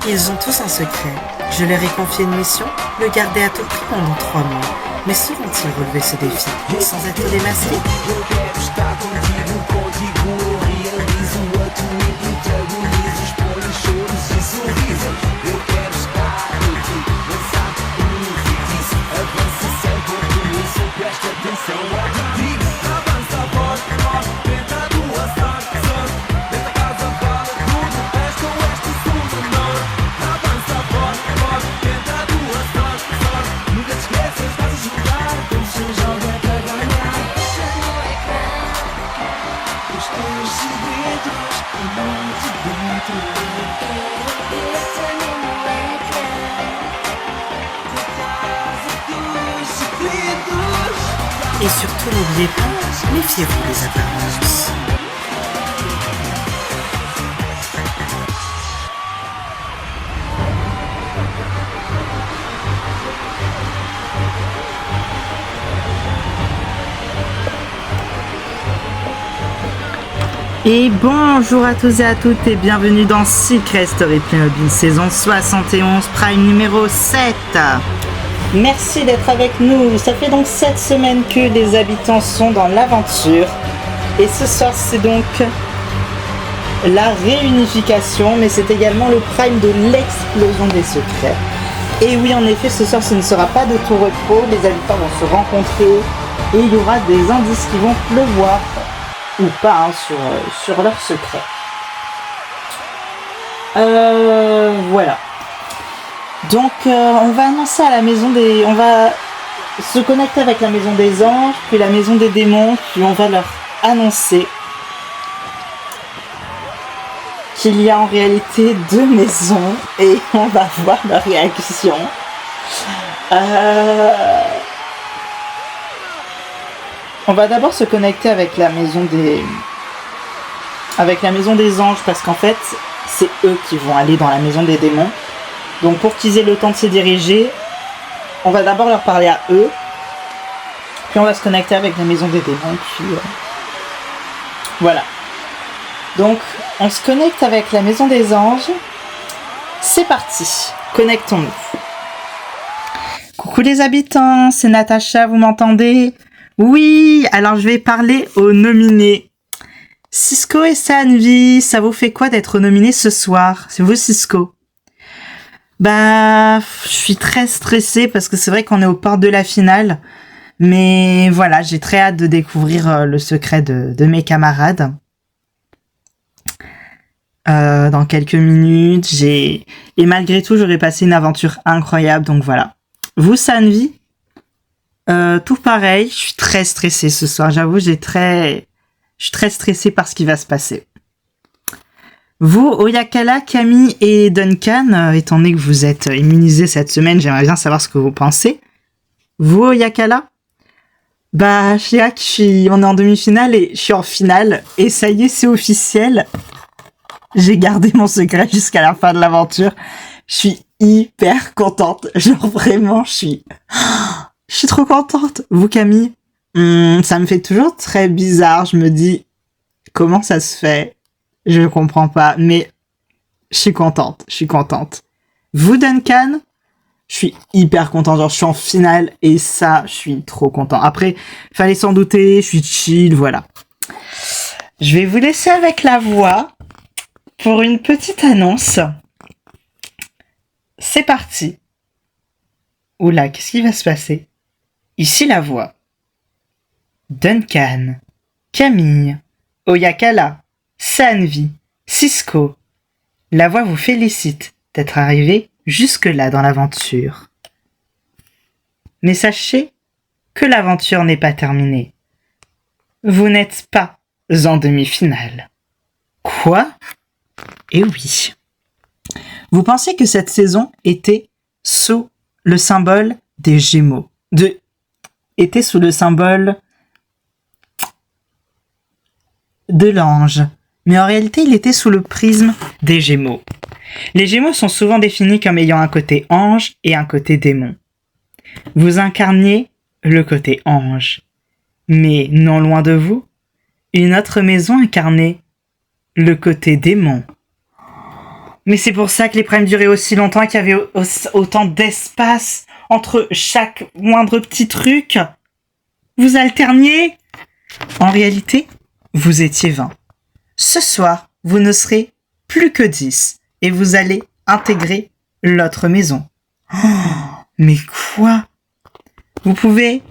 Ils ont tous un secret. Je leur ai confié une mission, le garder à tout prix pendant 3 mois. Mais sauront-ils relever ce défi, sans être démasqués? Eu quero estar contigo eu realizo a tua protagonizo, exponho choros e sorrisos. Eu quero estar contigo, lançar um feitiço, avança sem compromisso, presta atenção ao que digo. Avança forte, forte, tenta a tua sorte, sorte, dentro da casa vale tudo, este oeste e sul do norte. Avança forte, forte, tenta a tua sorte, sorte, nunca te esqueças, estás a jogar, como se joga para ganhar. Os teus segredos, o mundo dentro. Et surtout n'oubliez pas, méfiez-vous des apparences. Et bonjour à tous et à toutes et bienvenue dans Secret Story Playmobil saison 71 Prime numéro 7. Merci d'être avec nous. Ça fait donc 7 semaines que les habitants sont dans l'aventure. Et ce soir, c'est donc la réunification, mais c'est également le prime de l'explosion des secrets. Et oui, en effet, ce soir, ce ne sera pas de tout repos. Les habitants vont se rencontrer et il y aura des indices qui vont pleuvoir ou pas hein, sur leurs secrets. Voilà. Donc on va annoncer à la maison des... On va se connecter avec la maison des anges, puis la maison des démons, puis on va leur annoncer qu'il y a en réalité 2 maisons et on va voir leur réaction. On va d'abord se connecter avec la maison des... avec la maison des anges parce qu'en fait c'est eux qui vont aller dans la maison des démons. Donc pour qu'ils aient le temps de se diriger, on va d'abord leur parler à eux, puis on va se connecter avec la maison des démons, puis voilà. Donc on se connecte avec la maison des anges. C'est parti, connectons-nous. Coucou les habitants, c'est Natacha, vous m'entendez? Oui, alors je vais parler aux nominés. Cisco et Sanvi, ça vous fait quoi d'être nominés ce soir? C'est vous Cisco? Bah, je suis très stressée parce que c'est vrai qu'on est aux portes de la finale. Mais voilà, j'ai très hâte de découvrir le secret de mes camarades. Dans quelques minutes, et malgré tout, j'aurais passé une aventure incroyable, donc voilà. Vous, Sanvi? Tout pareil, je suis très stressée ce soir, j'avoue, je suis très stressée par ce qui va se passer. Vous, Oyakala, Camille et Duncan, étant donné que vous êtes immunisés cette semaine, j'aimerais bien savoir ce que vous pensez. Vous, Oyakala? Bah, Shea, on est en demi-finale et je suis en finale. Et ça y est, c'est officiel. J'ai gardé mon secret jusqu'à la fin de l'aventure. Je suis hyper contente. Genre vraiment, je suis trop contente. Vous, Camille? Ça me fait toujours très bizarre. Je me dis, comment ça se fait? Je comprends pas, mais je suis contente. Vous, Duncan? Je suis hyper content, genre je suis en finale et ça, je suis trop content. Après, fallait s'en douter, je suis chill, voilà. Je vais vous laisser avec la voix pour une petite annonce. C'est parti. Oula, qu'est-ce qui va se passer? Ici la voix. Duncan, Camille, Oyakala, Sanvi, Cisco. La voix vous félicite d'être arrivé jusque-là dans l'aventure. Mais sachez que l'aventure n'est pas terminée. Vous n'êtes pas en demi-finale. Quoi? Eh oui. Vous pensez que cette saison était sous le symbole des Gémeaux. Était sous le symbole de l'ange. Mais en réalité, il était sous le prisme des Gémeaux. Les Gémeaux sont souvent définis comme ayant un côté ange et un côté démon. Vous incarniez le côté ange. Mais non loin de vous, une autre maison incarnait le côté démon. Mais c'est pour ça que les primes duraient aussi longtemps et qu'il y avait autant d'espace entre chaque moindre petit truc. Vous alterniez. En réalité, vous étiez 20. Ce soir, vous ne serez plus que 10 et vous allez intégrer l'autre maison. Oh, mais quoi? Vous pouvez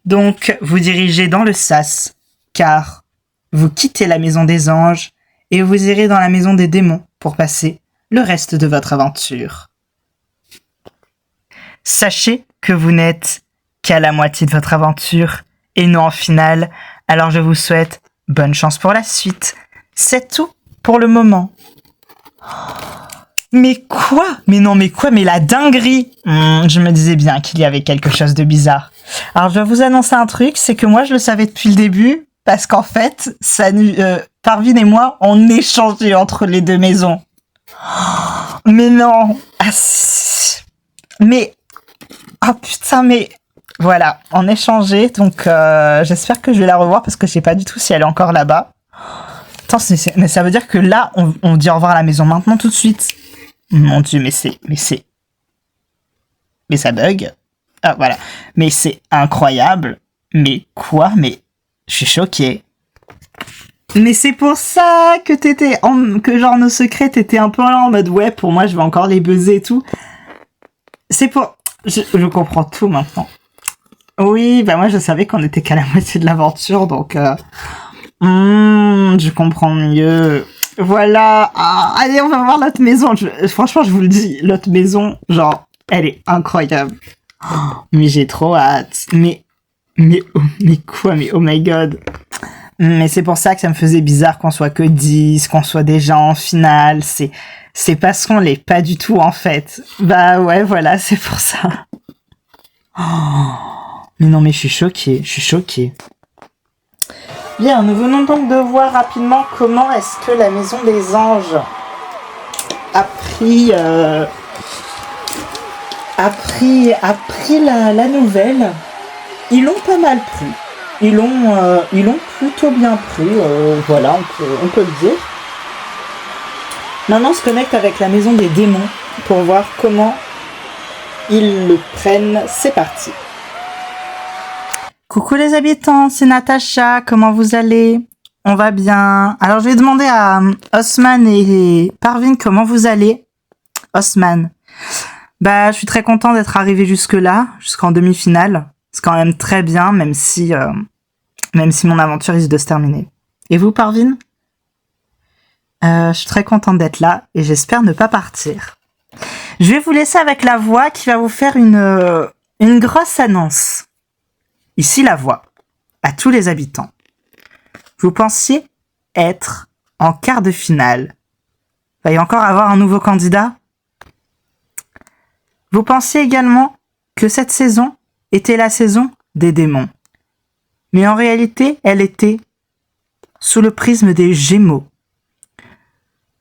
donc vous diriger dans le sas, car vous quittez la maison des anges et vous irez dans la maison des démons pour passer le reste de votre aventure. Sachez que vous n'êtes qu'à la moitié de votre aventure et non en finale, alors je vous souhaite bonne chance pour la suite. C'est tout pour le moment. Mais quoi? Mais non, mais quoi? Mais la dinguerie! Je me disais bien qu'il y avait quelque chose de bizarre. Alors je vais vous annoncer un truc, c'est que moi je le savais depuis le début, parce qu'en fait, Parvin et moi, on échangeait entre les deux maisons. Mais non! Mais... Oh putain, mais... Voilà, on échangeait, donc j'espère que je vais la revoir, parce que je sais pas du tout si elle est encore là-bas. Attends, mais ça veut dire que là, on dit au revoir à la maison maintenant tout de suite. Mon Dieu, mais ça bug. Ah, voilà. Mais c'est incroyable. Mais quoi? Mais je suis choquée. Mais c'est pour ça que que genre nos secrets, t'étais un peu là en mode ouais, pour moi, je vais encore les buzzer et tout. C'est pour... Je comprends tout maintenant. Oui, bah moi, je savais qu'on était qu'à la moitié de l'aventure, donc... je comprends mieux. Voilà. Ah, allez, on va voir l'autre maison. Franchement, je vous le dis, l'autre maison, genre, elle est incroyable. Oh, mais j'ai trop hâte. Mais quoi? Mais oh my god. Mais c'est pour ça que ça me faisait bizarre qu'on soit que 10, qu'on soit déjà en finale. C'est parce qu'on l'est pas du tout, en fait. Bah ouais, voilà, c'est pour ça. Oh, mais non, mais je suis choquée. Bien, nous venons donc de voir rapidement comment est-ce que la maison des anges a pris la nouvelle. Ils l'ont pas mal pris. Ils l'ont plutôt bien pris. Voilà, on peut le dire. Maintenant, on se connecte avec la maison des démons pour voir comment ils le prennent. C'est parti. Coucou les habitants, c'est Natacha, comment vous allez? On va bien. Alors je vais demander à Osman et Parvin comment vous allez. Osman. Bah je suis très content d'être arrivé jusque-là, jusqu'en demi-finale. C'est quand même très bien, même si mon aventure risque de se terminer. Et vous Parvin? Je suis très contente d'être là et j'espère ne pas partir. Je vais vous laisser avec la voix qui va vous faire une grosse annonce. Ici la voix, à tous les habitants. Vous pensiez être en quart de finale. Va y encore avoir un nouveau candidat? Vous pensiez également que cette saison était la saison des démons. Mais en réalité, elle était sous le prisme des Gémeaux.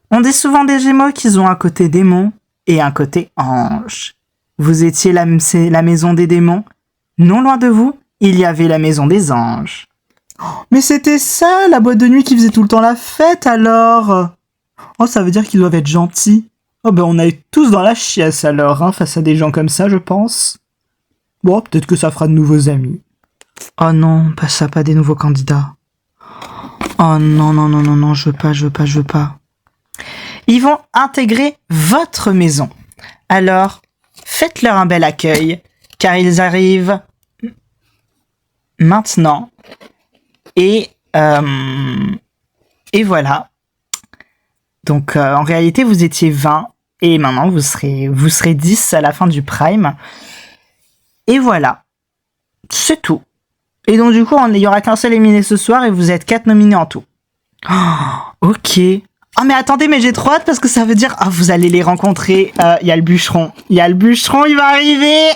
On dit souvent des Gémeaux qu'ils ont un côté démon et un côté ange. Vous étiez la maison des démons. Non loin de vous, il y avait la maison des anges. Mais c'était ça, la boîte de nuit qui faisait tout le temps la fête, alors. Oh, ça veut dire qu'ils doivent être gentils. Oh, ben on est tous dans la chiasse, alors, hein, face à des gens comme ça, je pense. Bon, peut-être que ça fera de nouveaux amis. Oh non, pas ça, pas des nouveaux candidats. Oh non, je veux pas. Ils vont intégrer votre maison. Alors, faites-leur un bel accueil, car ils arrivent maintenant. Et voilà. Donc, en réalité, vous étiez 20. Et maintenant, vous serez 10 à la fin du prime. Et voilà. C'est tout. Et donc, du coup, il n'y aura qu'un seul éliminé ce soir et vous êtes 4 nominés en tout. Oh, ok. Oh, mais attendez, mais j'ai trop hâte parce que ça veut dire... Ah, vous allez les rencontrer. Il y a le bûcheron. Il va arriver.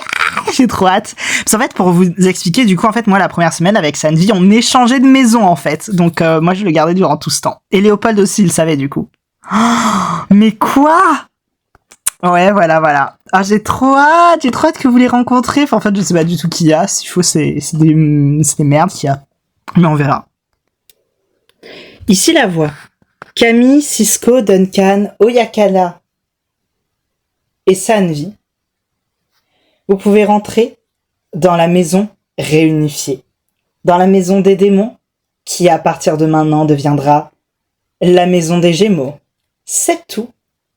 J'ai trop hâte. Parce qu'en fait, pour vous expliquer, du coup, en fait, moi, la première semaine avec Sanvi, on échangeait de maison, en fait. Donc, moi, je le gardais durant tout ce temps. Et Léopold aussi, il le savait, du coup. Oh, mais quoi? Ouais, voilà. Ah, j'ai trop hâte que vous les rencontrez. Enfin, en fait, je sais pas du tout qui y a. S'il faut, c'est des merdes qu'il y a. Mais on verra. Ici, la voix. Camille, Cisco, Duncan, Oyakana, et Sanvi, vous pouvez rentrer dans la maison réunifiée, dans la maison des démons, qui à partir de maintenant deviendra la maison des Gémeaux. C'est tout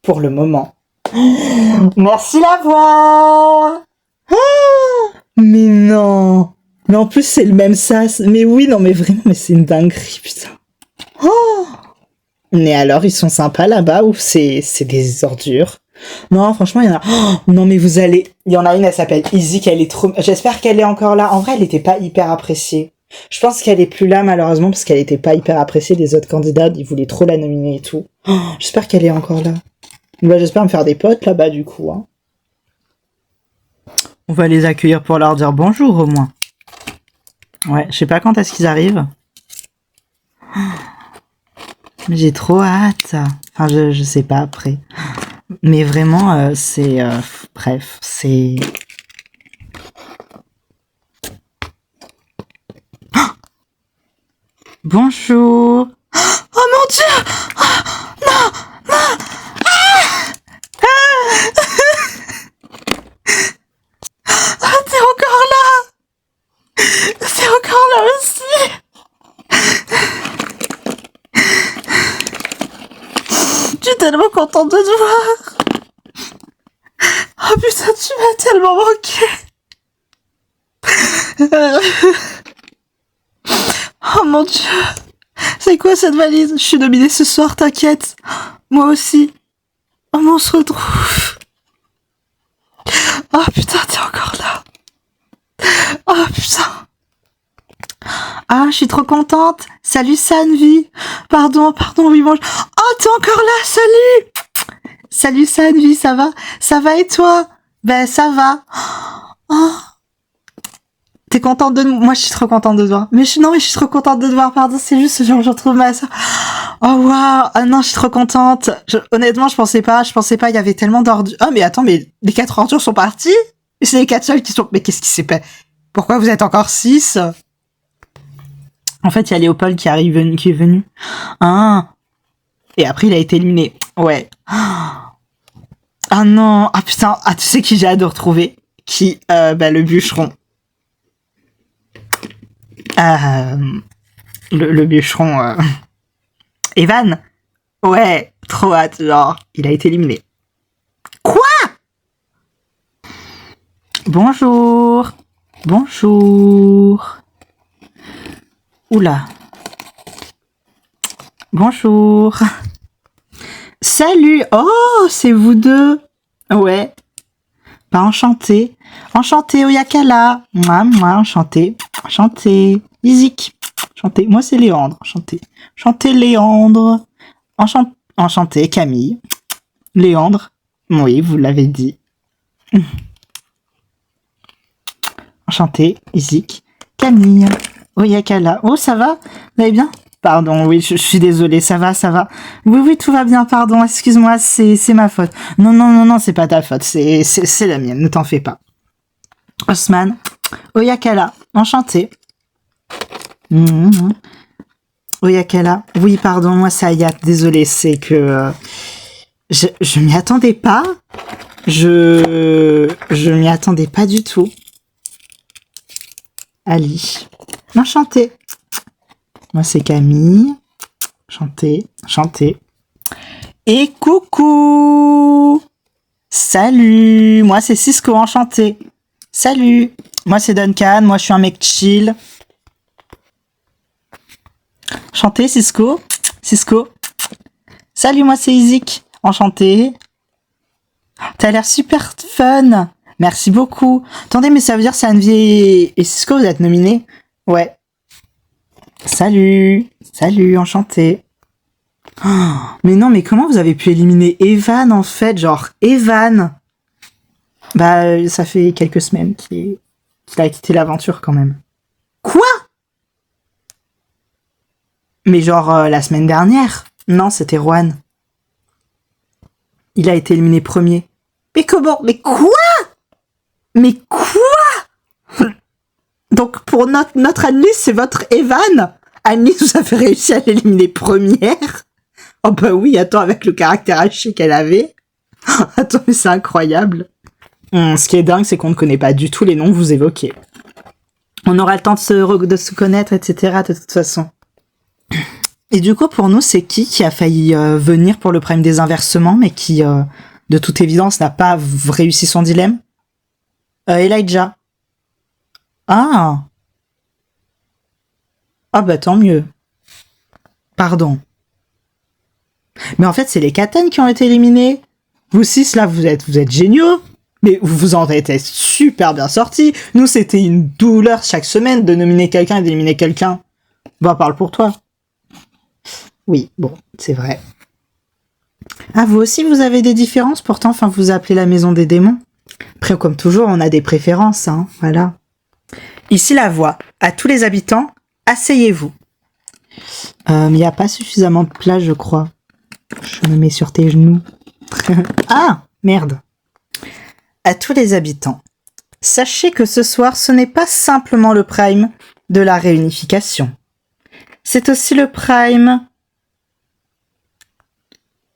pour le moment. Merci la voix. Mais non. Mais en plus c'est le même sas. Mais oui, non mais vraiment, mais c'est une dinguerie, putain. Mais alors ils sont sympas là-bas ou c'est des ordures? Non, franchement, il y en a. Non, mais vous allez. Il y en a une, elle s'appelle Izzy, qu'elle est trop. J'espère qu'elle est encore là. En vrai, elle était pas hyper appréciée. Je pense qu'elle est plus là, malheureusement, parce qu'elle était pas hyper appréciée des autres candidats. Ils voulaient trop la nominer et tout. J'espère qu'elle est encore là. Bah, j'espère me faire des potes là-bas, du coup. Hein. On va les accueillir pour leur dire bonjour, au moins. Ouais, je sais pas quand est-ce qu'ils arrivent. Mais j'ai trop hâte. Enfin, je sais pas après. Mais vraiment, c'est... bref, c'est... Oh bonjour. Oh mon Dieu. Non, non. T'es encore là. T'es encore là aussi. Je suis tellement contente de te voir. Oh putain, tu m'as tellement manqué. Oh mon Dieu. C'est quoi cette valise? Je suis nominée ce soir, t'inquiète. Moi aussi. Oh mais on se retrouve. Oh putain, t'es encore là. Oh putain. Ah, je suis trop contente. Salut Sanvi. Pardon, oui, bonjour. Oh, t'es encore là, salut. Salut Sanvi, ça va? Ça va et toi? Ben, ça va. Oh. T'es contente de moi? Je suis trop contente de te voir. Mais je suis trop contente de te voir, pardon, c'est juste genre, je retrouve ma soeur. Oh, waouh. Ah non, je suis trop contente. Honnêtement, je pensais pas, il y avait tellement d'ordures. Oh, mais attends, mais les 4 ordures sont parties? C'est les 4 seuls qui sont, mais qu'est-ce qui s'est passé? Pourquoi vous êtes encore 6? En fait, il y a Léopold qui est venu. Ah. Et après, il a été éliminé. Ouais. Ah non. Ah putain. Ah, tu sais qui j'ai hâte de retrouver? Qui? Le bûcheron. Le bûcheron. Evan. Ouais. Trop hâte. Genre, il a été éliminé. Quoi? Bonjour. Bonjour. Oula. Bonjour. Salut. Oh, c'est vous deux. Ouais. Bah, enchanté. Enchanté, Oyakala. Moi, enchanté. Enchanté. Izik. Enchanté. Moi, c'est Léandre. Enchanté. Enchanté, Léandre. Enchanté, Camille. Léandre. Oui, vous l'avez dit. Enchanté, Izik. Camille. Oyakala. Oh, ça va? Vous allez bien? Pardon, oui, je suis désolée, ça va. Oui, tout va bien, pardon, excuse-moi, c'est ma faute. Non, c'est pas ta faute, c'est la mienne, ne t'en fais pas. Osman, Oyakala, enchanté. Oyakala, oui, pardon, moi, ça y est, désolée, c'est que je m'y attendais pas. Je m'y attendais pas du tout. Ali, enchanté. Moi, c'est Camille. Enchanté. Et coucou! Salut! Moi, c'est Cisco, enchanté. Salut! Moi, c'est Duncan. Moi, je suis un mec chill. Enchanté, Cisco. Salut, moi, c'est Izik. Enchanté. T'as l'air super fun. Merci beaucoup. Attendez, mais ça veut dire Sanvi et Cisco, vous êtes nominés? Ouais. Salut, enchanté. Oh, mais non, mais comment vous avez pu éliminer Evan, en fait? Genre, Evan. Bah, ça fait quelques semaines qu'il a quitté l'aventure, quand même. Quoi? Mais genre, la semaine dernière? Non, c'était Juan. Il a été éliminé premier. Mais comment? Mais quoi? Donc, pour notre Annelise, c'est votre Evan? Annelise, vous avez réussi à l'éliminer première? Oh bah oui, attends, avec le caractère haché qu'elle avait. Attends, mais c'est incroyable. Ce qui est dingue, c'est qu'on ne connaît pas du tout les noms que vous évoquez. On aura le temps de se connaître, etc. de toute façon. Et du coup, pour nous, c'est qui a failli venir pour le prime des inversements, mais qui, de toute évidence, n'a pas réussi son dilemme? Elijah. Ah. Ah bah tant mieux. Pardon. Mais en fait, c'est les Katen qui ont été éliminés. Vous six, là, vous êtes géniaux. Mais vous en êtes super bien sortis. Nous, c'était une douleur chaque semaine de nominer quelqu'un et d'éliminer quelqu'un. Bah, parle pour toi. Oui, bon, c'est vrai. Ah, vous aussi, vous avez des différences, pourtant, enfin, vous appelez la maison des démons. Après, comme toujours, on a des préférences, hein, voilà. Ici, la voix. À tous les habitants, asseyez-vous. Il n'y a pas suffisamment de place, je crois. Je me mets sur tes genoux. Ah, merde. À tous les habitants, sachez que ce soir, ce n'est pas simplement le prime de la réunification. C'est aussi le prime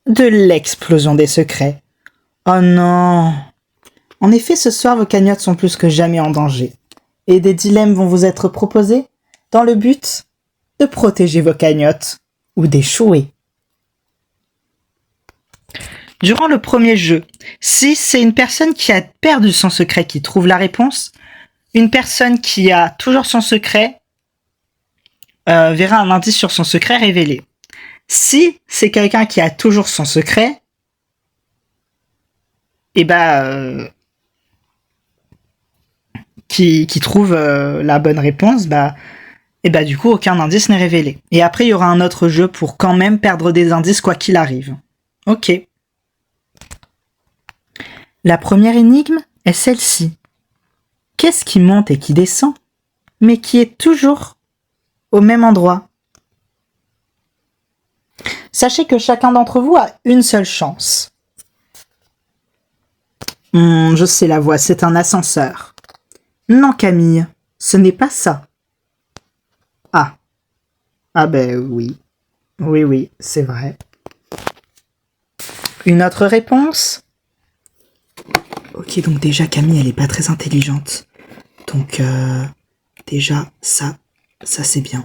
de l'explosion des secrets. Oh non. En effet, ce soir, vos cagnottes sont plus que jamais en danger. Et des dilemmes vont vous être proposés dans le but de protéger vos cagnottes ou d'échouer. Durant le premier jeu, si c'est une personne qui a perdu son secret qui trouve la réponse, une personne qui a toujours son secret verra un indice sur son secret révélé. Si c'est quelqu'un qui a toujours son secret, et qui trouve la bonne réponse, et du coup aucun indice n'est révélé. Et après il y aura un autre jeu pour quand même perdre des indices quoi qu'il arrive. Ok. La première énigme est celle-ci. Qu'est-ce qui monte et qui descend, mais qui est toujours au même endroit? Sachez que chacun d'entre vous a une seule chance. Je sais la voix, c'est un ascenseur. Non, Camille, ce n'est pas ça. Ah. Ah ben oui. Oui, c'est vrai. Une autre réponse? Ok, donc déjà Camille, elle est pas très intelligente. Donc déjà, ça c'est bien.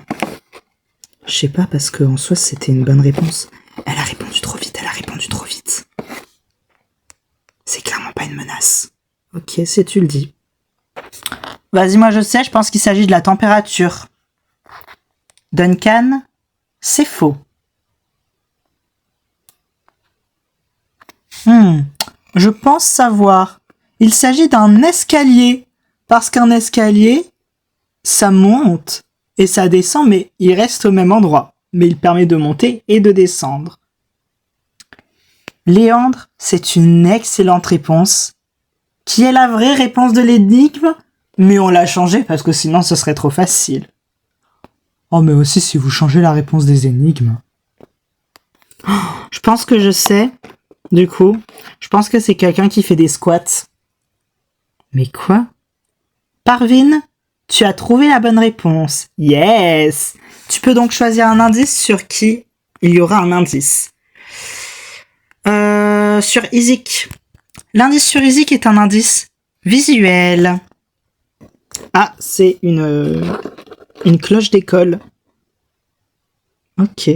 Je sais pas, parce que en soi, c'était une bonne réponse. Elle a répondu trop vite. C'est clairement pas une menace. Ok, si tu le dis. Vas-y, moi je sais, je pense qu'il s'agit de la température. Duncan, c'est faux. Je pense savoir. Il s'agit d'un escalier. Parce qu'un escalier, ça monte et ça descend, mais il reste au même endroit. Mais il permet de monter et de descendre. Léandre, c'est une excellente réponse, qui est la vraie réponse de l'énigme, mais on l'a changée parce que sinon ce serait trop facile. Oh, mais aussi si vous changez la réponse des énigmes. Je pense que je sais, du coup. Je pense que c'est quelqu'un qui fait des squats. Mais quoi? Parvin, tu as trouvé la bonne réponse. Yes! Tu peux donc choisir un indice sur qui il y aura un indice. Sur Isaac. L'indice sur Isaac est un indice visuel. Ah, c'est une cloche d'école. Ok.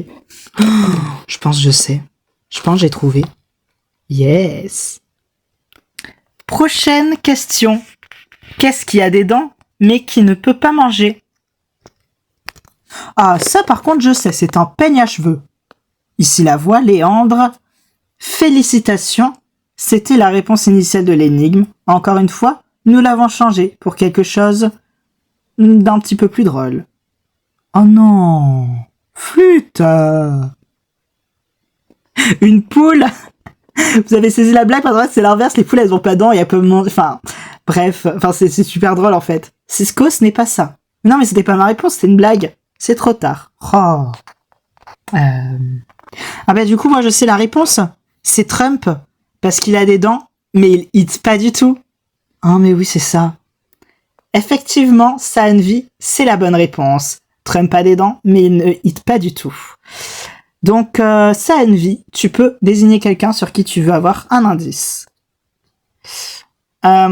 Je pense que je sais. Je pense que j'ai trouvé. Yes. Prochaine question. Qu'est-ce qui a des dents, mais qui ne peut pas manger? Ah, ça par contre je sais, c'est un peigne à cheveux. Ici la voix, Léandre. Félicitations, c'était la réponse initiale de l'énigme. Encore une fois, nous l'avons changé pour quelque chose d'un petit peu plus drôle. Oh non, flûte. Une poule. Vous avez saisi la blague, parce que c'est l'inverse, les poules elles ont pas de dents et elles peuvent manger, bref, c'est super drôle en fait. Cisco, ce n'est pas ça. Non mais c'était pas ma réponse, c'était une blague. C'est trop tard. Oh. Ah bah du coup moi je sais la réponse. C'est Trump, parce qu'il a des dents, mais il hit pas du tout. Ah mais oui c'est ça. Effectivement, Sanvi, c'est la bonne réponse. Trump a des dents, mais il ne hit pas du tout. Donc, ça a une vie. Tu peux désigner quelqu'un sur qui tu veux avoir un indice. Bah,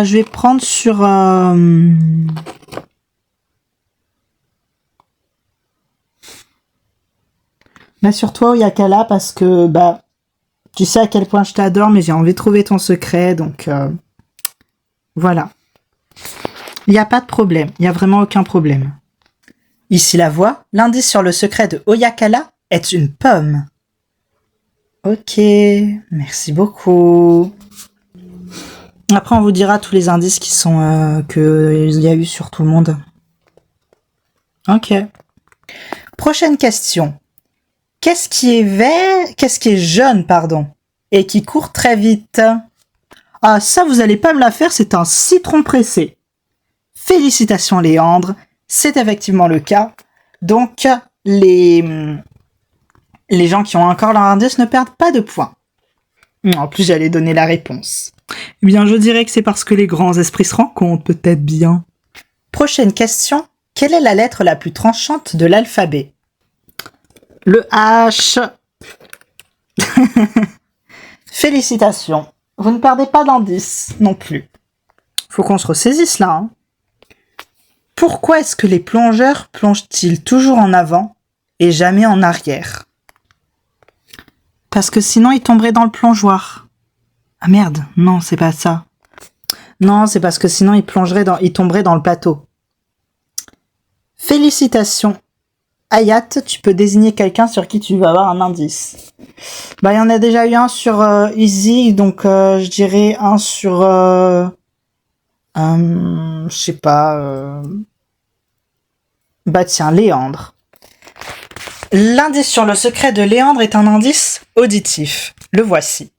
je vais prendre sur... Bah, sur toi, Oyakala, parce que, bah, tu sais à quel point je t'adore, mais j'ai envie de trouver ton secret, donc, voilà. Il n'y a pas de problème. Il n'y a vraiment aucun problème. Ici la voix. L'indice sur le secret de Oyakala est une pomme. Ok, merci beaucoup. Après, on vous dira tous les indices qui sont qu'il y a eu sur tout le monde. Ok. Prochaine question. Qu'est-ce qui est vert, qu'est-ce qui est jaune, pardon, et qui court très vite? Ah, ça, vous allez pas me la faire, c'est un citron pressé. Félicitations, Léandre. C'est effectivement le cas. Donc, les gens qui ont encore leur indice ne perdent pas de points. En plus, j'allais donner la réponse. Eh bien, je dirais que c'est parce que les grands esprits se rencontrent, peut-être bien. Prochaine question. Quelle est la lettre la plus tranchante de l'alphabet? Le H. Félicitations. Vous ne perdez pas d'indice non plus. Faut qu'on se ressaisisse là. Hein. Pourquoi est-ce que les plongeurs plongent-ils toujours en avant et jamais en arrière? Parce que sinon ils tomberaient dans le plongeoir. Ah merde, non, c'est pas ça. Non, c'est parce que sinon ils tomberaient dans le plateau. Félicitations. Hayat, tu peux désigner quelqu'un sur qui tu vas avoir un indice. Bah, il y en a déjà eu un sur Easy, donc je dirais un sur... je sais pas... Bah tiens, Léandre. L'indice sur le secret de Léandre est un indice auditif. Le voici.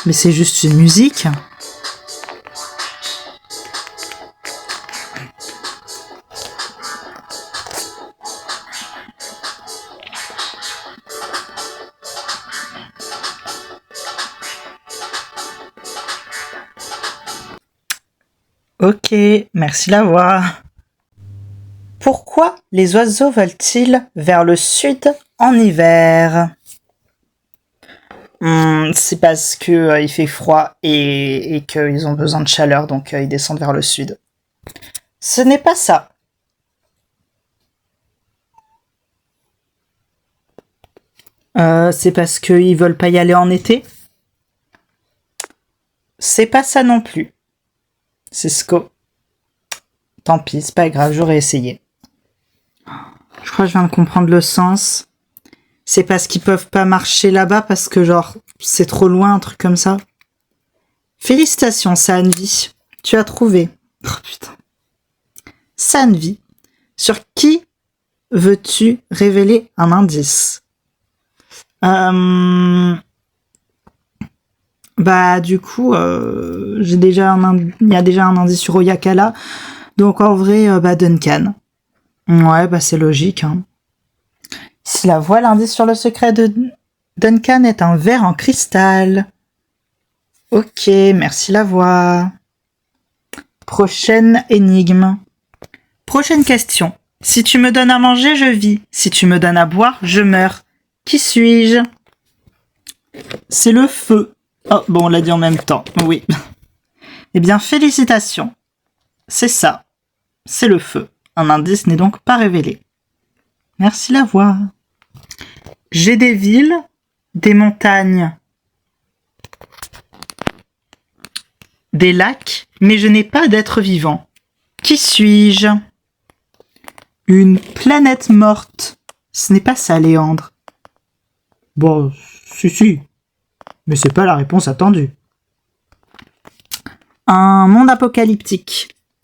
Mais c'est juste une musique. Ok, merci la voix. Pourquoi les oiseaux volent-ils vers le sud en hiver? C'est parce que il fait froid et qu'ils ont besoin de chaleur, donc ils descendent vers le sud. Ce n'est pas ça. C'est parce qu'ils veulent pas y aller en été? C'est pas ça non plus. C'est ce que... Tant pis, c'est pas grave, j'aurais essayé. Je crois que je viens de comprendre le sens. C'est parce qu'ils peuvent pas marcher là-bas parce que genre c'est trop loin, un truc comme ça. Félicitations, Sanvi. Tu as trouvé. Oh putain. Sanvi, sur qui veux-tu révéler un indice? Bah du coup, il y a déjà un indice sur Oyakala. Donc en vrai, bah Duncan. Ouais, bah c'est logique, hein. Si la voix, l'indice sur le secret de Duncan est un verre en cristal. Ok, merci la voix. Prochaine énigme. Prochaine question. Si tu me donnes à manger, je vis. Si tu me donnes à boire, je meurs. Qui suis-je? C'est le feu. Oh, bon, on l'a dit en même temps. Oui. Eh bien, félicitations. C'est ça. C'est le feu. Un indice n'est donc pas révélé. Merci la voix. J'ai des villes, des montagnes, des lacs, mais je n'ai pas d'être vivant. Qui suis-je? Une planète morte. Ce n'est pas ça, Léandre. Bon, si. Mais c'est pas la réponse attendue. Un monde apocalyptique.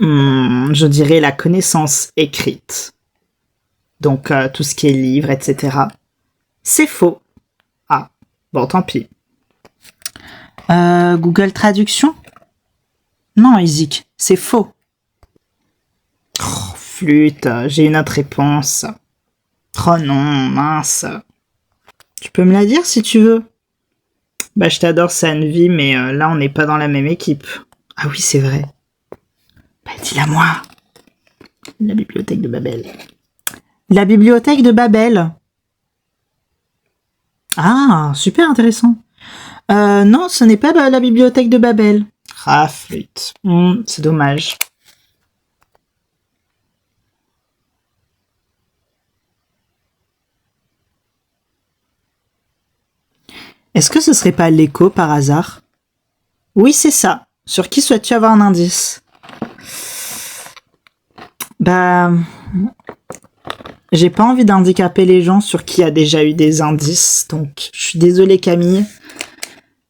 Je dirais la connaissance écrite. Donc, tout ce qui est livre, etc. C'est faux. Ah, bon, tant pis. Google Traduction? Non, Isaac, c'est faux. Oh, flûte, j'ai une autre réponse. Oh non, mince. Tu peux me la dire si tu veux? Bah, je t'adore, Sanvi, mais là, on n'est pas dans la même équipe. Ah oui, c'est vrai. Bah, dis-la moi. La bibliothèque de Babel. La bibliothèque de Babel. Ah, super intéressant. Non, ce n'est pas la bibliothèque de Babel. Ah, flûte. C'est dommage. Est-ce que ce serait pas l'écho par hasard? Oui, c'est ça. Sur qui souhaites-tu avoir un indice? Bah... J'ai pas envie d'handicaper les gens sur qui a déjà eu des indices, donc je suis désolée Camille,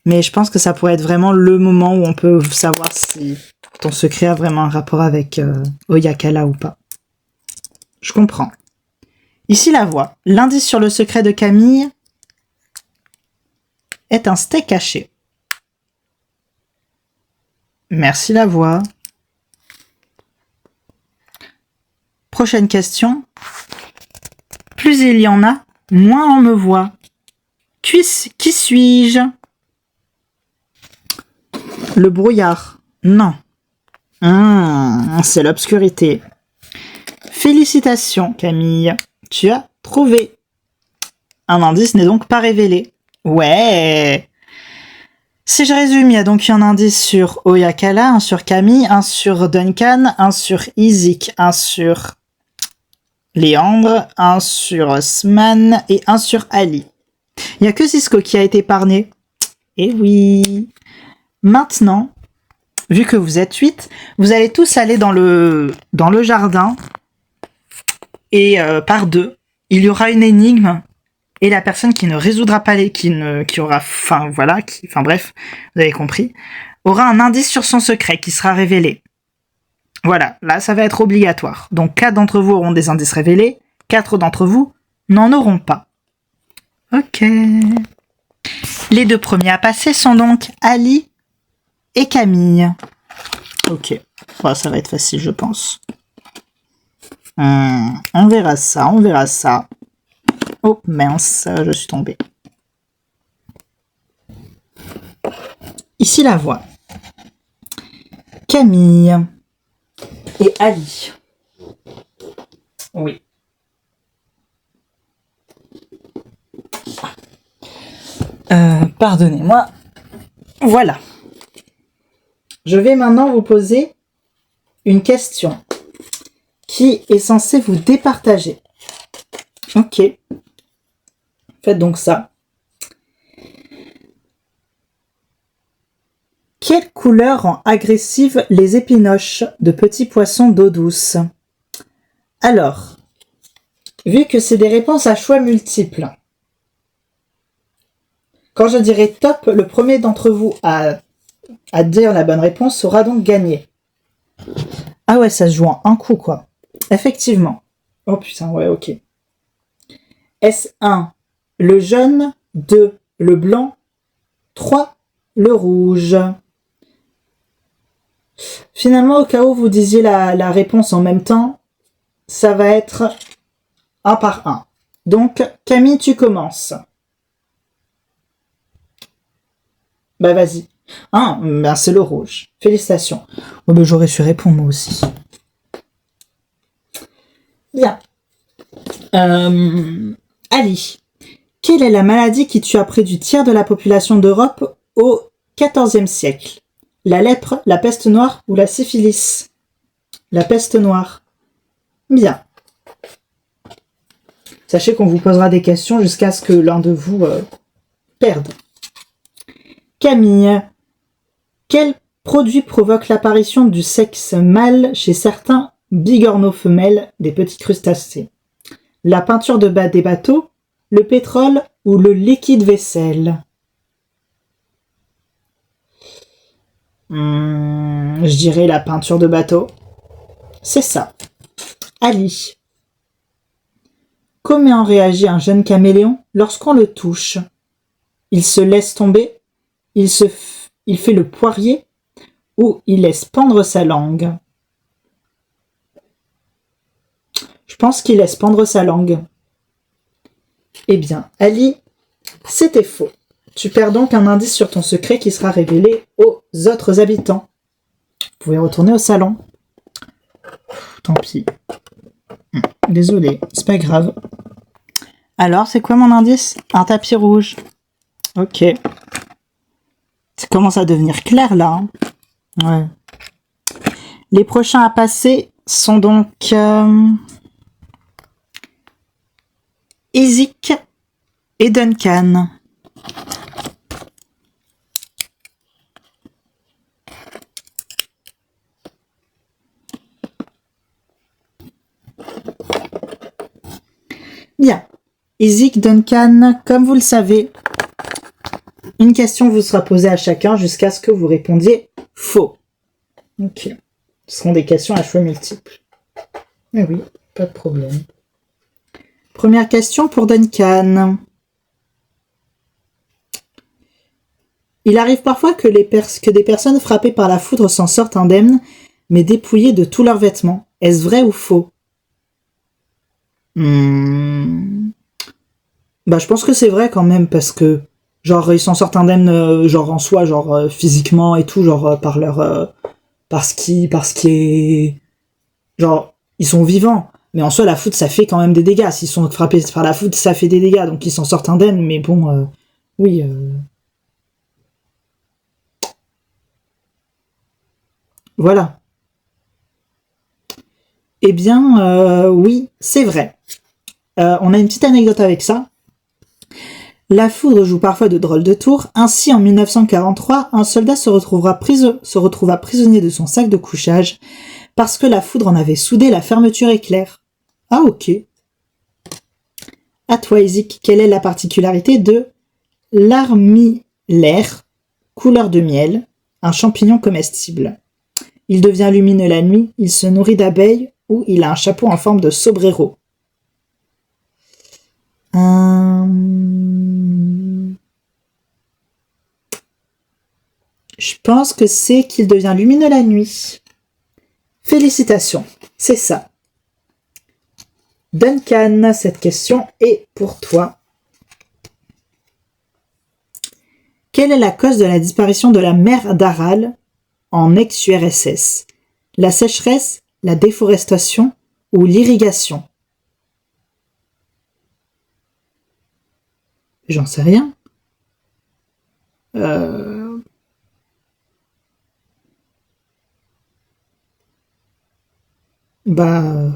mais je pense que ça pourrait être vraiment le moment où on peut savoir si ton secret a vraiment un rapport avec Oyakala ou pas. Je comprends. Ici la voix. L'indice sur le secret de Camille est un steak haché. Merci la voix. Prochaine question. Plus il y en a, moins on me voit. Qui suis-je? Le brouillard. Non. C'est l'obscurité. Félicitations, Camille. Tu as trouvé. Un indice n'est donc pas révélé. Ouais. Si je résume, il y a donc un indice sur Oyakala, un sur Camille, un sur Duncan, un sur Isaac, un sur Léandre, un sur Osman et un sur Ali. Il n'y a que Cisco qui a été épargné. Eh oui. Maintenant, vu que vous êtes 8, vous allez tous aller dans le jardin et par deux, il y aura une énigme et la personne qui ne résoudra pas bref, vous avez compris, aura un indice sur son secret qui sera révélé. Voilà, là, ça va être obligatoire. Donc, 4 d'entre vous auront des indices révélés, 4 d'entre vous n'en auront pas. Ok. Les 2 premiers à passer sont donc Ali et Camille. Ok. Bon, ça va être facile, je pense. On verra ça. Oh, mince, je suis tombée. Ici, la voix. Camille et Ali. Oui. Pardonnez-moi. Voilà. Je vais maintenant vous poser une question qui est censée vous départager. Ok. Faites donc ça. Quelle couleur rend agressive les épinoches de petits poissons d'eau douce? Alors, vu que c'est des réponses à choix multiples, quand je dirai top, le premier d'entre vous à dire la bonne réponse sera donc gagné. Ah ouais, ça se joue en un coup, quoi. Effectivement. Oh putain, ouais, ok. S1, le jaune. 2, le blanc. 3, le rouge. Finalement, au cas où vous disiez la réponse en même temps, ça va être un par un. Donc, Camille, tu commences. Bah, vas-y. C'est le rouge. Félicitations. Oh, bah, j'aurais su répondre, moi aussi. Bien. Ali, quelle est la maladie qui tua près du tiers de la population d'Europe au XIVe siècle? La lèpre, la peste noire ou la syphilis? La peste noire. Bien. Sachez qu'on vous posera des questions jusqu'à ce que l'un de vous perde. Camille, quel produit provoque l'apparition du sexe mâle chez certains bigorneaux femelles des petits crustacés? La peinture de bas des bateaux, le pétrole ou le liquide vaisselle? Je dirais la peinture de bateau. C'est ça. Ali. Comment réagit un jeune caméléon lorsqu'on le touche? Il se laisse tomber, il fait le poirier ou il laisse pendre sa langue? Je pense qu'il laisse pendre sa langue. Eh bien, Ali, c'était faux. Tu perds donc un indice sur ton secret qui sera révélé aux autres habitants. Vous pouvez retourner au salon. Tant pis. Désolé, c'est pas grave. Alors, c'est quoi mon indice? Un tapis rouge. Ok. Ça commence à devenir clair là. Ouais. Les prochains à passer sont donc Ezik et Duncan. Bien. Ezik, Duncan, comme vous le savez, une question vous sera posée à chacun jusqu'à ce que vous répondiez faux. Ok. Ce seront des questions à choix multiples. Eh oui, pas de problème. Première question pour Duncan. Il arrive parfois que des personnes frappées par la foudre s'en sortent indemnes, mais dépouillées de tous leurs vêtements. Est-ce vrai ou faux? Bah, je pense que c'est vrai quand même, parce que genre ils s'en sortent indemnes, genre en soi, genre physiquement et tout, genre par leur parce qui est genre ils sont vivants, mais en soi la foudre ça fait quand même des dégâts. S'ils sont frappés par la foudre, ça fait des dégâts, donc ils s'en sortent indemnes. Mais bon, oui. Voilà. Eh bien, oui, c'est vrai. On a une petite anecdote avec ça. La foudre joue parfois de drôles de tours. Ainsi, en 1943, un soldat se retrouva prisonnier de son sac de couchage parce que la foudre en avait soudé la fermeture éclair. Ah, ok. À toi, Ezik, quelle est la particularité de l'armillaire, couleur de miel, un champignon comestible? Il devient lumineux la nuit, il se nourrit d'abeilles ou il a un chapeau en forme de sombrero. Je pense que c'est qu'il devient lumineux la nuit. Félicitations, c'est ça. Duncan, cette question est pour toi. Quelle est la cause de la disparition de la mer d'Aral en ex-URSS? La sécheresse, la déforestation ou l'irrigation? J'en sais rien. Bah,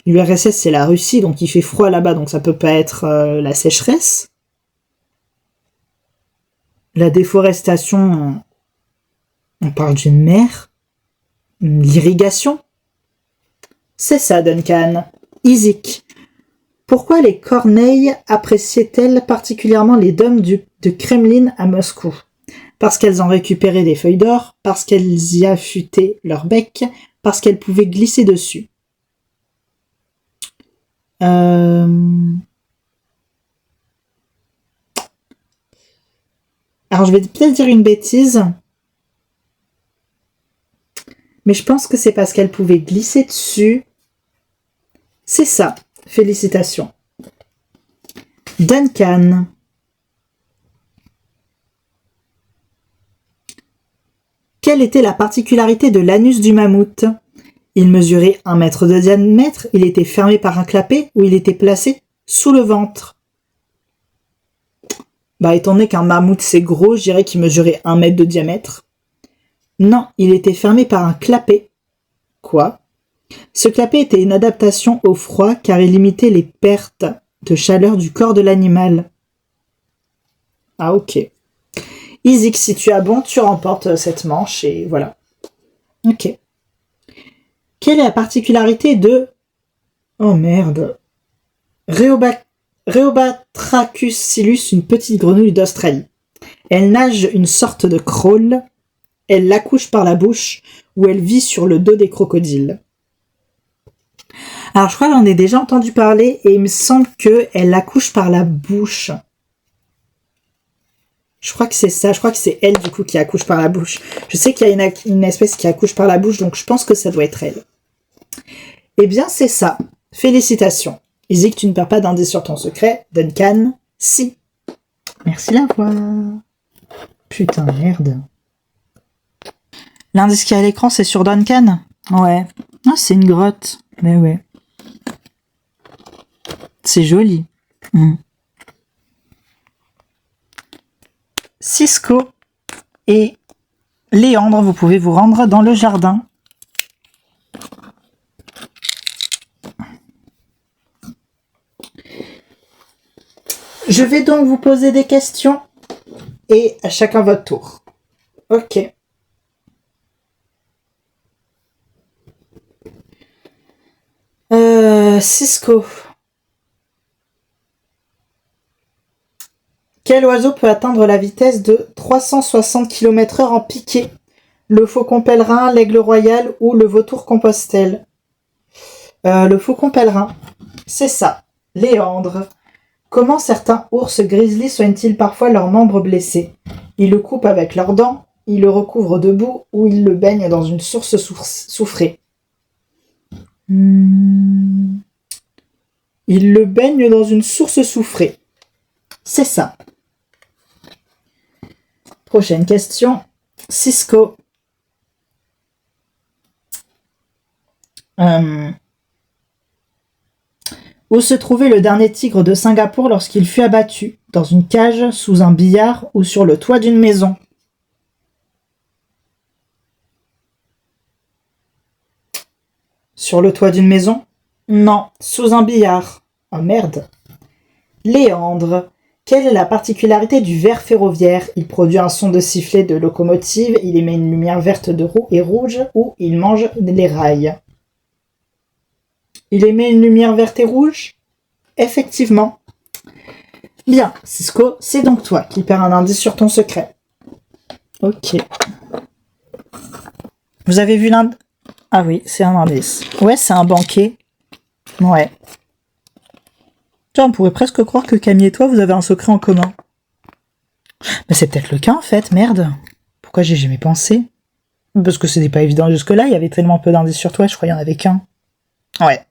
l'URSS c'est la Russie, donc il fait froid là-bas, donc ça peut pas être la sécheresse. La déforestation, on parle d'une mer. L'irrigation, c'est ça, Duncan. Ezik. Pourquoi les Corneilles appréciaient-elles particulièrement les dômes de Kremlin à Moscou? Parce qu'elles en récupéraient des feuilles d'or, parce qu'elles y affûtaient leur bec, parce qu'elles pouvaient glisser dessus. Alors je vais peut-être dire une bêtise, mais je pense que c'est parce qu'elles pouvaient glisser dessus. C'est ça. Félicitations. Duncan. Quelle était la particularité de l'anus du mammouth? Il mesurait 1 mètre de diamètre, il était fermé par un clapet ou il était placé sous le ventre? Bah, étant donné qu'un mammouth c'est gros, je dirais qu'il mesurait 1 mètre de diamètre. Non, il était fermé par un clapet. Quoi? Ce clapet était une adaptation au froid car il limitait les pertes de chaleur du corps de l'animal. Ah, ok. Ezik, si tu as bon, tu remportes cette manche et voilà. Ok. Quelle est la particularité de... Oh merde. Rheobatrachus silus, une petite grenouille d'Australie. Elle nage une sorte de crawl, elle l'accouche par la bouche ou elle vit sur le dos des crocodiles. Alors, je crois que j'en ai déjà entendu parler et il me semble qu'elle accouche par la bouche. Je crois que c'est ça. Je crois que c'est elle, du coup, qui accouche par la bouche. Je sais qu'il y a une espèce qui accouche par la bouche, donc je pense que ça doit être elle. Eh bien, c'est ça. Félicitations. Izzy, que tu ne perds pas d'indice sur ton secret. Duncan, si. Merci la voix. Putain, merde. L'indice qui est à l'écran, c'est sur Duncan? Ouais. Ah, c'est une grotte. Mais ouais. C'est joli. Cisco et Léandre, vous pouvez vous rendre dans le jardin. Je vais donc vous poser des questions et à chacun votre tour. Ok. Cisco. Quel oiseau peut atteindre la vitesse de 360 km/h en piqué? Le faucon pèlerin, l'aigle royal ou le vautour compostelle? Le faucon pèlerin. C'est ça. Léandre. Comment certains ours grizzly soignent-ils parfois leurs membres blessés? Ils le coupent avec leurs dents, ils le recouvrent de boue ou ils le baignent dans une source soufrée. Ils le baignent dans une source soufrée. C'est ça. Prochaine question. Cisco. Où se trouvait le dernier tigre de Singapour lorsqu'il fut abattu? Dans une cage, sous un billard ou sur le toit d'une maison? Sur le toit d'une maison? Non, sous un billard. Oh merde. Léandre. Quelle est la particularité du ver ferroviaire? Il produit un son de sifflet de locomotive, il émet une lumière verte de roue et rouge, ou il mange les rails. Il émet une lumière verte et rouge? Effectivement. Bien, Cisco, c'est donc toi qui perds un indice sur ton secret. Ok. Vous avez vu l'indice? Ah oui, c'est un indice. Ouais, c'est un banquet. Ouais. Tiens, on pourrait presque croire que Camille et toi, vous avez un secret en commun. Mais c'est peut-être le cas, en fait, merde. Pourquoi j'ai jamais pensé? Parce que c'était pas évident jusque-là, il y avait tellement peu d'indices sur toi, je crois qu'il y en avait qu'un. Ouais.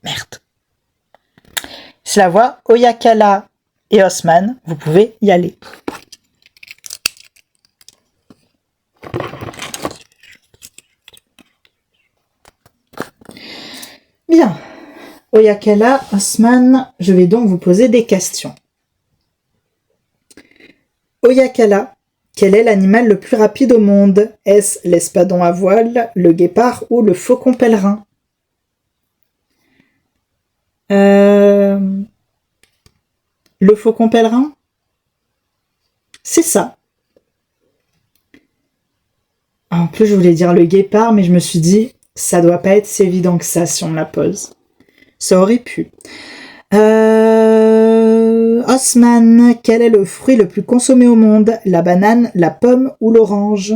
Merde. C'est la voix Oyakala et Osman, vous pouvez y aller. Bien. Oyakala, Osman, je vais donc vous poser des questions. Oyakala, quel est l'animal le plus rapide au monde? Est-ce l'espadon à voile, le guépard ou le faucon pèlerin? Le faucon pèlerin? C'est ça. En plus, je voulais dire le guépard, mais je me suis dit, ça doit pas être si évident que ça si on me la pose. Ça aurait pu. Osman, quel est le fruit le plus consommé au monde? La banane, la pomme ou l'orange?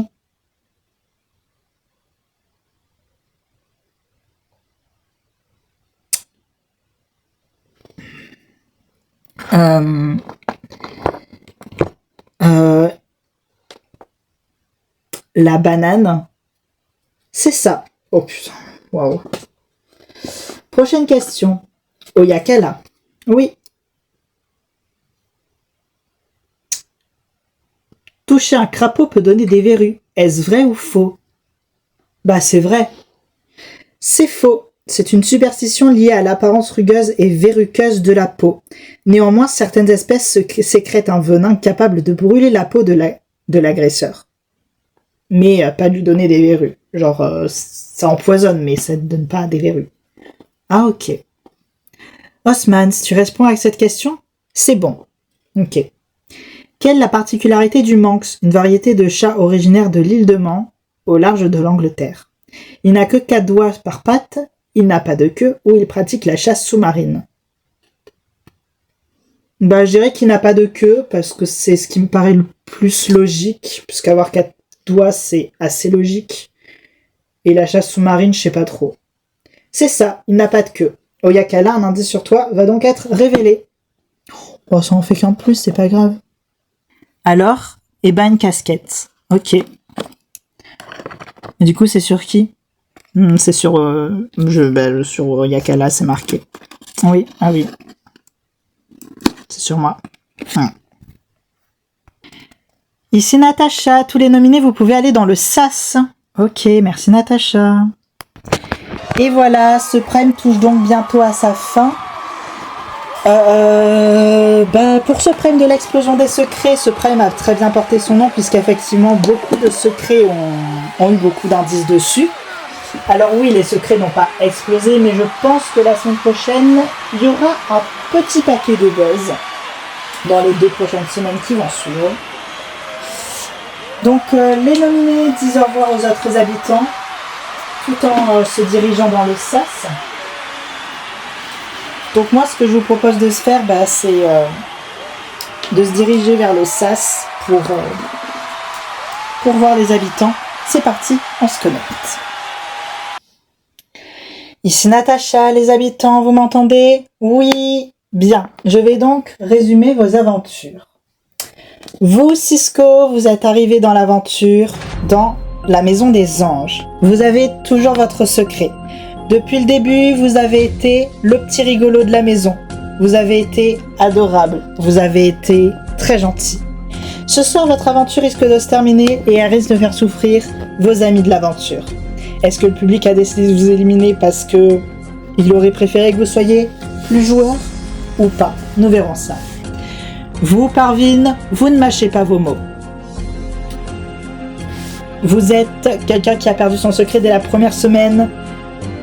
La banane. C'est ça. Oh putain. Waouh. Prochaine question. Oyakala. Oui. Toucher un crapaud peut donner des verrues. Est-ce vrai ou faux? Bah c'est vrai. C'est faux. C'est une superstition liée à l'apparence rugueuse et verruqueuse de la peau. Néanmoins, certaines espèces sécrètent un venin capable de brûler la peau de l'agresseur. Mais pas lui donner des verrues. Genre, ça empoisonne, mais ça ne donne pas des verrues. Ah, ok. Osman, si tu réponds avec cette question, c'est bon. Ok. Quelle est la particularité du manx, une variété de chat originaire de l'île de Man, au large de l'Angleterre? Il n'a que 4 doigts par patte, il n'a pas de queue, ou il pratique la chasse sous-marine. Bah, je dirais qu'il n'a pas de queue, parce que c'est ce qui me paraît le plus logique, puisqu'avoir 4 doigts, c'est assez logique. Et la chasse sous-marine, je sais pas trop. C'est ça, il n'a pas de queue. Oyakala, un indice sur toi, va donc être révélé. Bon, ça en fait qu'un de plus, c'est pas grave. Alors, eh ben une casquette. Ok. Et du coup, c'est sur qui? C'est sur... sur Yakala, c'est marqué. Oui, ah oui. C'est sur moi. Ici Natacha, tous les nominés, vous pouvez aller dans le SAS. Ok, merci Natacha. Et voilà, ce prime touche donc bientôt à sa fin. Pour ce prime de l'explosion des secrets, ce prime a très bien porté son nom puisqu'effectivement beaucoup de secrets ont eu beaucoup d'indices dessus. Alors oui, les secrets n'ont pas explosé, mais je pense que la semaine prochaine, il y aura un petit paquet de buzz dans les 2 prochaines semaines qui vont suivre. Donc les nominés disent au revoir aux autres habitants tout en se dirigeant dans le SAS. Donc moi, ce que je vous propose de se faire, c'est de se diriger vers le SAS pour voir les habitants. C'est parti, on se connecte. Ici Natacha, les habitants, vous m'entendez? Oui, bien. Je vais donc résumer vos aventures. Vous, Cisco, vous êtes arrivé dans l'aventure, dans la maison des anges. Vous avez toujours votre secret. Depuis le début, vous avez été le petit rigolo de la maison. Vous avez été adorable. Vous avez été très gentil. Ce soir, votre aventure risque de se terminer et elle risque de faire souffrir vos amis de l'aventure. Est-ce que le public a décidé de vous éliminer parce que il aurait préféré que vous soyez plus joueur ou pas? Nous verrons ça. Vous, Parvin, vous ne mâchez pas vos mots. Vous êtes quelqu'un qui a perdu son secret dès la première semaine,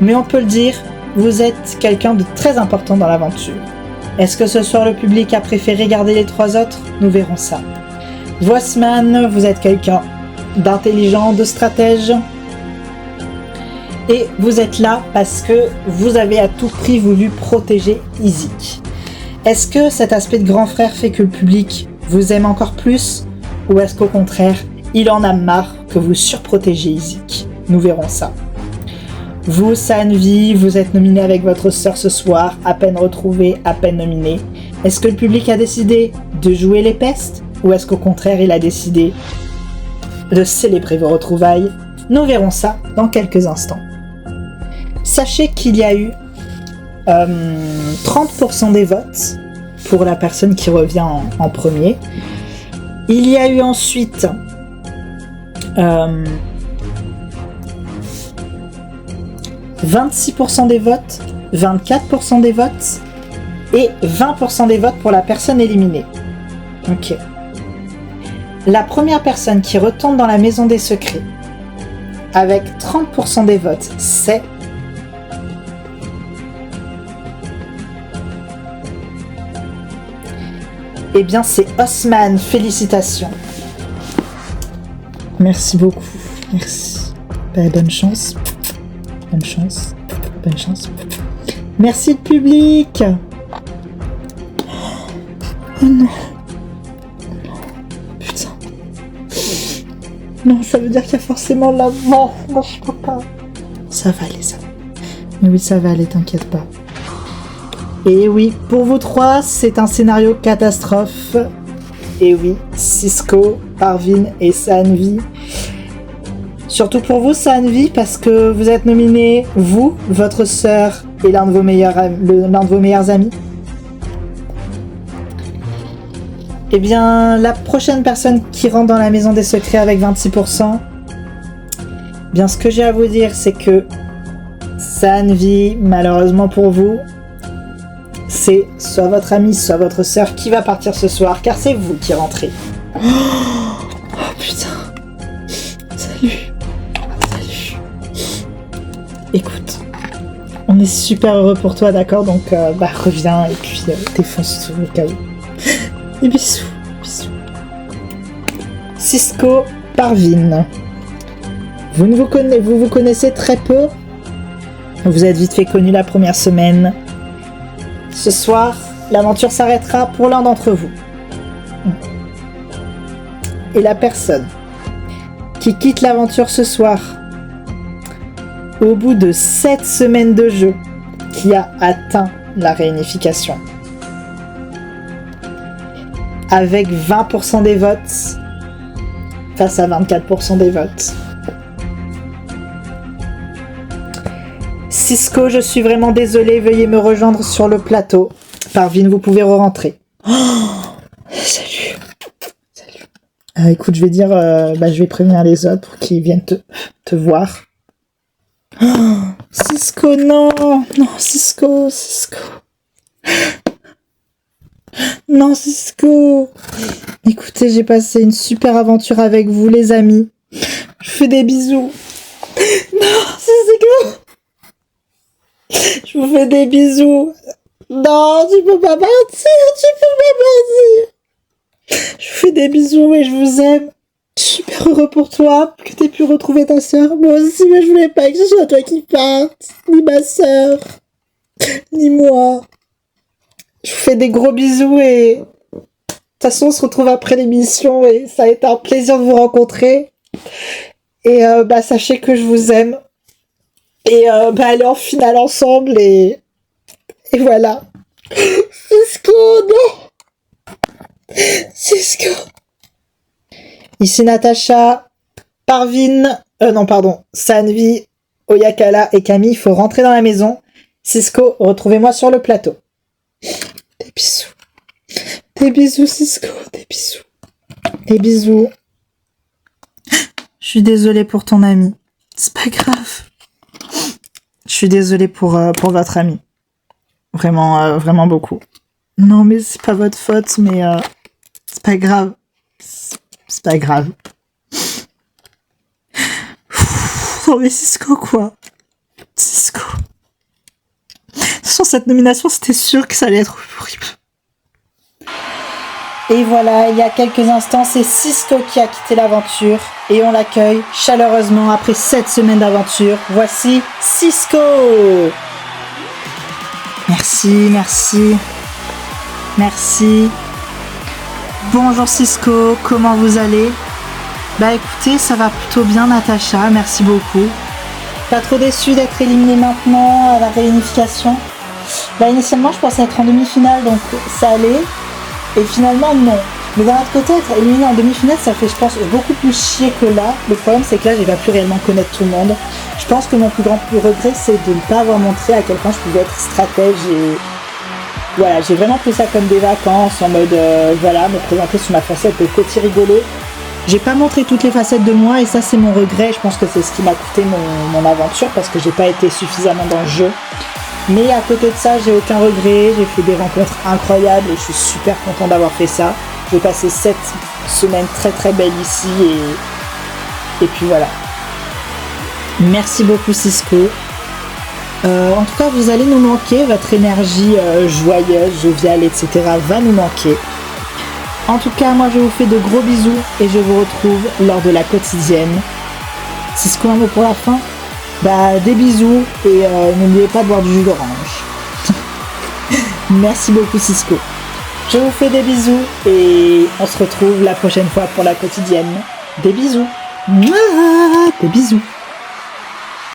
mais on peut le dire, vous êtes quelqu'un de très important dans l'aventure. Est-ce que ce soir le public a préféré garder les 3 autres? Nous verrons ça. Vossman, vous êtes quelqu'un d'intelligent, de stratège. Et vous êtes là parce que vous avez à tout prix voulu protéger Izik. Est-ce que cet aspect de grand frère fait que le public vous aime encore plus? Ou est-ce qu'au contraire, il en a marre que vous surprotégez Izik? Nous verrons ça. Vous, Sanvi, vous êtes nominé avec votre sœur ce soir, à peine retrouvée, à peine nominée. Est-ce que le public a décidé de jouer les pestes? Ou est-ce qu'au contraire, il a décidé de célébrer vos retrouvailles? Nous verrons ça dans quelques instants. Sachez qu'il y a eu 30% des votes pour la personne qui revient en premier. Il y a eu ensuite 26% des votes, 24% des votes et 20% des votes pour la personne éliminée. Ok. La première personne qui retourne dans la maison des secrets avec 30% des votes, c'est eh bien, c'est Osman. Félicitations. Merci beaucoup. Merci. Bonne chance. Bonne chance. Bonne chance. Merci le public. Oh non. Putain. Non, ça veut dire qu'il y a forcément l'avant. Non, je peux pas. Ça va aller, ça. Mais oui, ça va aller, t'inquiète pas. Et oui, pour vous 3, c'est un scénario catastrophe. Et oui, Cisco, Parvin et Sanvi. Surtout pour vous, Sanvi, parce que vous êtes nominé, vous, votre sœur et l'un de vos meilleurs amis. Eh bien, la prochaine personne qui rentre dans la maison des secrets avec 26%, bien ce que j'ai à vous dire, c'est que Sanvi, malheureusement pour vous, c'est soit votre ami, soit votre sœur qui va partir ce soir, car c'est vous qui rentrez. Oh putain. Salut. Écoute, on est super heureux pour toi, d'accord? Donc, reviens et puis défonce tout le cas. Et bisous. Cisco, Parvin. Vous vous connaissez très peu. Vous êtes vite fait connus la première semaine. Ce soir, l'aventure s'arrêtera pour l'un d'entre vous. Et la personne qui quitte l'aventure ce soir, au bout de 7 semaines de jeu, qui a atteint la réunification. Avec 20% des votes face à 24% des votes. Cisco, je suis vraiment désolée, veuillez me rejoindre sur le plateau. Parvin, vous pouvez re-rentrer. Oh, salut. Écoute, je vais dire, je vais prévenir les autres pour qu'ils viennent te voir. Oh, Cisco, non, Cisco. Non, Cisco. Écoutez, j'ai passé une super aventure avec vous, les amis. Je fais des bisous. Non, Cisco. Je vous fais des bisous. Non, tu peux pas partir. Je vous fais des bisous et je vous aime. Je suis super heureux pour toi, que t'aies pu retrouver ta sœur. Moi aussi, mais je voulais pas que ce soit toi qui parte. Ni ma sœur. Ni moi. Je vous fais des gros bisous et... De toute façon, on se retrouve après l'émission et ça a été un plaisir de vous rencontrer. Et sachez que je vous aime. Et aller en finale ensemble et voilà. Cisco, non. Cisco. Ici Natacha, Parvin, Sanvi, Oyakala et Camille, il faut rentrer dans la maison. Cisco, retrouvez-moi sur le plateau. Des bisous. Des bisous, Cisco, des bisous. Des bisous. Je suis désolée pour ton ami. C'est pas grave. Je suis désolée pour votre ami. Vraiment, vraiment beaucoup. Non, mais c'est pas votre faute, mais c'est pas grave. C'est pas grave. Non, mais Cisco, quoi. Cisco. Sur cette nomination, c'était sûr que ça allait être horrible. Et voilà, il y a quelques instants, c'est Cisco qui a quitté l'aventure et on l'accueille chaleureusement après 7 semaines d'aventure. Voici Cisco. Merci. Bonjour Cisco, comment vous allez? Écoutez, ça va plutôt bien Natacha, merci beaucoup. Pas trop déçu d'être éliminé maintenant à la réunification? Initialement je pensais être en demi-finale donc ça allait. Et finalement, non. Mais d'un autre côté, être éliminé en demi-finale, ça fait, je pense, beaucoup plus chier que là. Le problème, c'est que là, j'ai pas pu réellement connaître tout le monde. Je pense que mon plus grand regret, c'est de ne pas avoir montré à quel point je pouvais être stratège. Et voilà, j'ai vraiment pris ça comme des vacances, en mode, me présenter sous ma facette de côté rigolo. J'ai pas montré toutes les facettes de moi, et ça, c'est mon regret. Je pense que c'est ce qui m'a coûté mon aventure, parce que j'ai pas été suffisamment dans le jeu. Mais à côté de ça, j'ai aucun regret, j'ai fait des rencontres incroyables et je suis super content d'avoir fait ça. J'ai passé 7 semaines très très belles ici et puis voilà. Merci beaucoup Cisco. En tout cas, vous allez nous manquer, votre énergie joyeuse, joviale, etc. va nous manquer. En tout cas, moi je vous fais de gros bisous et je vous retrouve lors de la quotidienne. Cisco, un mot pour la fin ? Des bisous et n'oubliez pas de boire du jus d'orange. Merci beaucoup Cisco. Je vous fais des bisous et on se retrouve la prochaine fois pour la quotidienne. Des bisous. Mouah, des bisous.